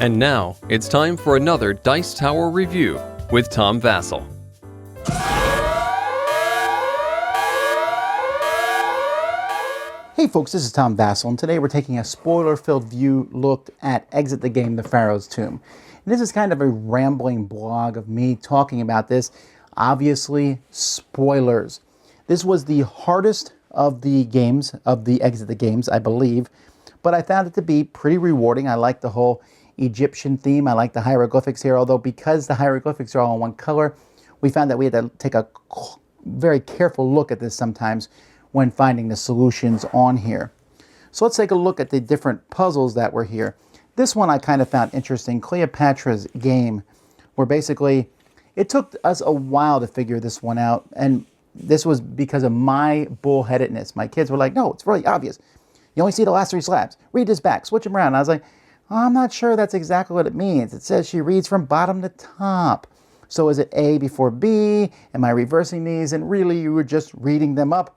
And now, it's time for another Dice Tower review with Tom Vasel. Hey folks, this is Tom Vasel, and today we're taking a spoiler-filled view look at Exit the Game, the Pharaoh's Tomb. And this is kind of a rambling blog of me talking about this. Obviously, spoilers. This was the hardest of the games, of the Exit the Games, I believe, but I found it to be pretty rewarding. I like the whole Egyptian theme. I like the hieroglyphics here, although because the hieroglyphics are all in one color, we found that we had to take a very careful look at this sometimes when finding the solutions on here. So let's take a look at the different puzzles that were here. This one I kind of found interesting, Cleopatra's Game, where basically it took us a while to figure this one out, and this was because of my bullheadedness. My kids were like, no, it's really obvious. You only see the last three slabs. Read this back, switch them around. And I was like, oh, I'm not sure that's exactly what it means. It says she reads from bottom to top. So is it A before B? Am I reversing these? And really you were just reading them up,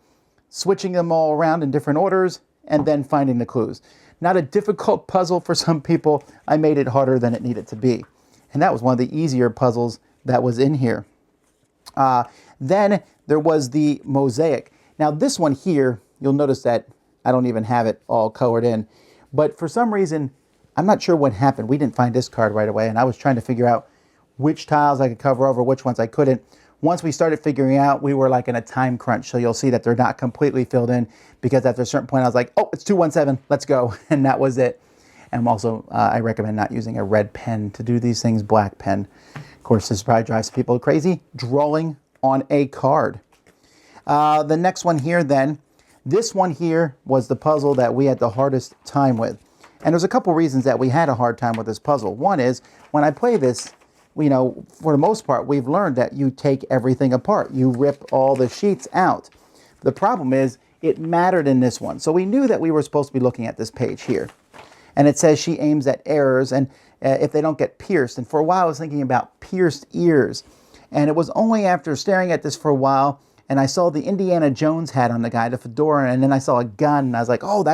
switching them all around in different orders, and then finding the clues. Not a difficult puzzle for some people. I made it harder than it needed to be. And that was one of the easier puzzles that was in here. Then there was the mosaic. Now this one here, you'll notice that I don't even have it all colored in. But for some reason, I'm not sure what happened. We didn't find this card right away, and I was trying to figure out which tiles I could cover over, which ones I couldn't. Once we started figuring out, we were like in a time crunch. So you'll see that they're not completely filled in, because after a certain point, I was like, oh, it's 217, let's go. And that was it. And also, I recommend not using a red pen to do these things, black pen. Of course, this probably drives people crazy, drawing on a card. The next one here then, this one here was the puzzle that we had the hardest time with. And there's a couple reasons that we had a hard time with this puzzle. One is, when I play this, you know, for the most part, we've learned that you take everything apart. You rip all the sheets out. The problem is, it mattered in this one. So we knew that we were supposed to be looking at this page here. And it says she aims at errors, and if they don't get pierced. And for a while, I was thinking about pierced ears. And it was only after staring at this for a while, and I saw the Indiana Jones hat on the guy, the fedora, and then I saw a gun, and I was like, oh,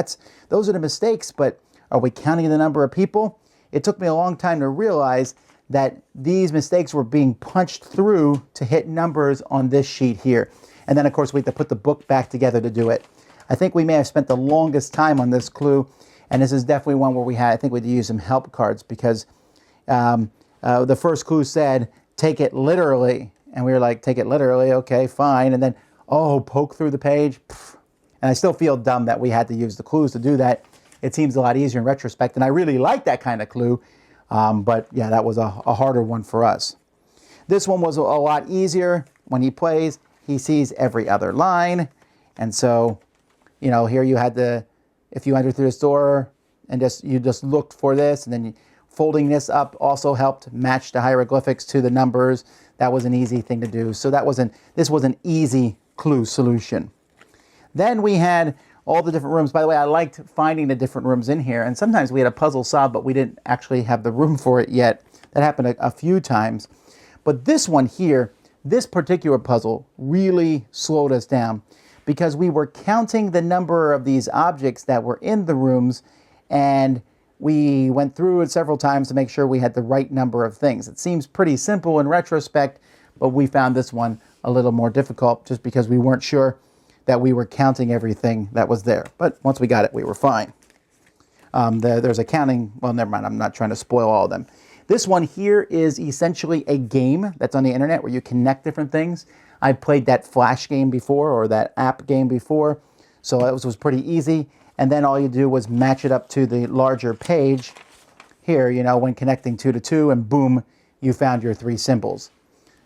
those are the mistakes, but are we counting the number of people? It took me a long time to realize that these mistakes were being punched through to hit numbers on this sheet here. And then, of course, we had to put the book back together to do it. I think we may have spent the longest time on this clue, and this is definitely one where I think we had to use some help cards, because the first clue said, take it literally. And we were like, take it literally, okay, fine. And then, oh, poke through the page. And I still feel dumb that we had to use the clues to do that. It seems a lot easier in retrospect, and I really like that kind of clue. But yeah, that was a harder one for us. This one was a lot easier. When he plays, he sees every other line. And so, you know, here you had if you entered through this door and you just looked for this, and then folding this up also helped match the hieroglyphics to the numbers. That was an easy thing to do. So this was an easy clue solution. Then we had all the different rooms. By the way, I liked finding the different rooms in here. And sometimes we had a puzzle solved, but we didn't actually have the room for it yet. That happened a few times. But this one here, this particular puzzle really slowed us down, because we were counting the number of these objects that were in the rooms, and we went through it several times to make sure we had the right number of things. It seems pretty simple in retrospect, but we found this one a little more difficult just because we weren't sure that we were counting everything that was there. But once we got it, we were fine. There's a counting, well, never mind, I'm not trying to spoil all of them. This one here is essentially a game that's on the internet where you connect different things. I played that Flash game before, or that app game before, so it was pretty easy. And then all you do was match it up to the larger page here, you know, when connecting 2 to 2, and boom, you found your 3 symbols.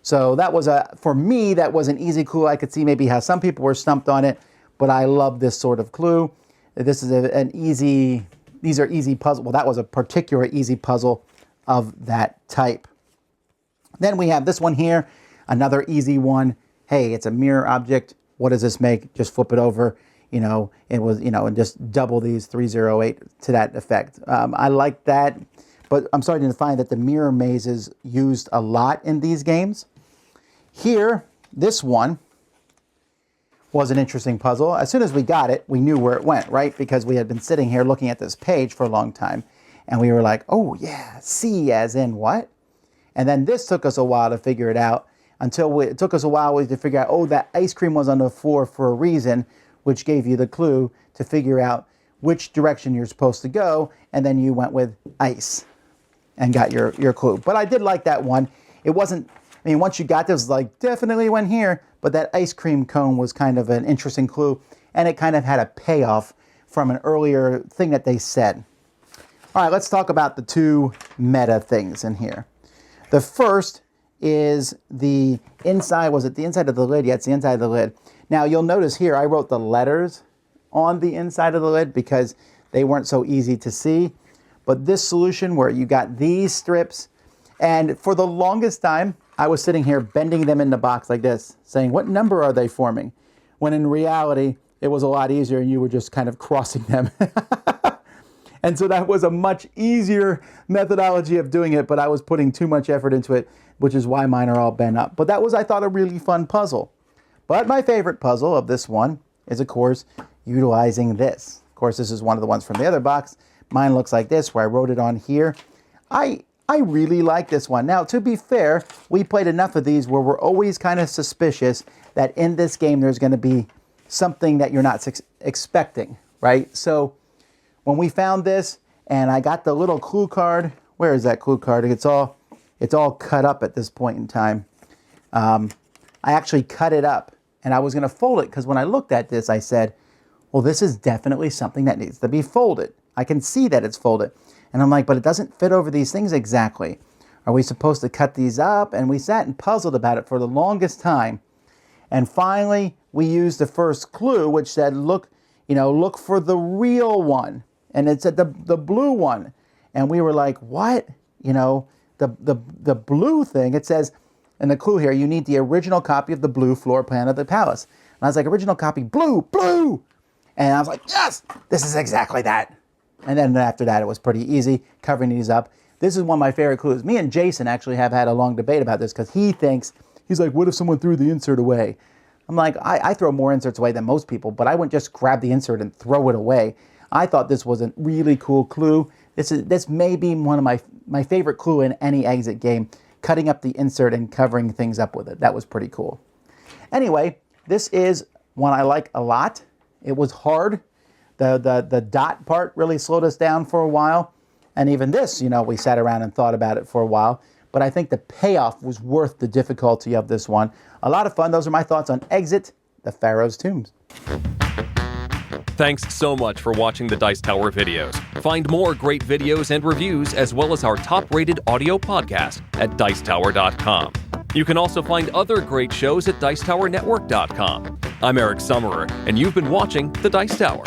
So that was for me, that was an easy clue. I could see maybe how some people were stumped on it, but I love this sort of clue. This is these are easy puzzle. Well, that was a particular easy puzzle of that type. Then we have this one here, another easy one. Hey, it's a mirror object. What does this make? Just flip it over. You know, it was, you know, and just double these 308 to that effect. I like that, but I'm starting to find that the mirror mazes used a lot in these games. Here, this one was an interesting puzzle. As soon as we got it, we knew where it went, right? Because we had been sitting here looking at this page for a long time. And we were like, oh yeah, C as in what? And then this took us a while to figure it out it took us a while to figure out, oh, that ice cream was on the floor for a reason, which gave you the clue to figure out which direction you're supposed to go. And then you went with ice and got your clue. But I did like that one. It wasn't, I mean, once you got this, like, definitely went here. But that ice cream cone was kind of an interesting clue. And it kind of had a payoff from an earlier thing that they said. All right, let's talk about the two meta things in here. The first is the inside. Was it the inside of the lid? Yeah, it's the inside of the lid. Now, you'll notice here I wrote the letters on the inside of the lid because they weren't so easy to see. But this solution where you got these strips, and for the longest time, I was sitting here bending them in the box like this, saying, what number are they forming? When in reality, it was a lot easier and you were just kind of crossing them. And so that was a much easier methodology of doing it, but I was putting too much effort into it, which is why mine are all bent up. But that was, I thought, a really fun puzzle. But my favorite puzzle of this one is, of course, utilizing this. Of course, this is one of the ones from the other box. Mine looks like this, where I wrote it on here. I really like this one. Now, to be fair, we played enough of these where we're always kind of suspicious that in this game there's going to be something that you're not expecting, right? So when we found this and I got the little clue card, where is that clue card? It's all cut up at this point in time. I actually cut it up and I was going to fold it because when I looked at this, I said, well, this is definitely something that needs to be folded. I can see that it's folded. And I'm like, but it doesn't fit over these things exactly. Are we supposed to cut these up? And we sat and puzzled about it for the longest time. And finally, we used the first clue, which said, look for the real one. And it said the blue one. And we were like, what? The blue thing, it says in the clue here, you need the original copy of the blue floor plan of the palace. And I was like, original copy, blue. And I was like, yes, this is exactly that. And then after that, it was pretty easy covering these up. This is one of my favorite clues. Me and Jason actually have had a long debate about this because he's like, what if someone threw the insert away? I'm like, I throw more inserts away than most people, but I wouldn't just grab the insert and throw it away. I thought this was a really cool clue. This may be one of my favorite clue in any exit game, cutting up the insert and covering things up with it. That was pretty cool. Anyway, this is one I like a lot. It was hard. The dot part really slowed us down for a while. And even this, we sat around and thought about it for a while. But I think the payoff was worth the difficulty of this one. A lot of fun. Those are my thoughts on Exit the Pharaoh's Tombs. Thanks so much for watching the Dice Tower videos. Find more great videos and reviews, as well as our top-rated audio podcast at Dicetower.com. You can also find other great shows at Dicetowernetwork.com. I'm Eric Summerer, and you've been watching The Dice Tower.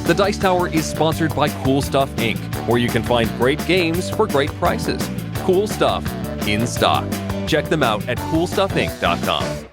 The Dice Tower is sponsored by Cool Stuff Inc., where you can find great games for great prices. Cool stuff in stock. Check them out at CoolStuffInc.com.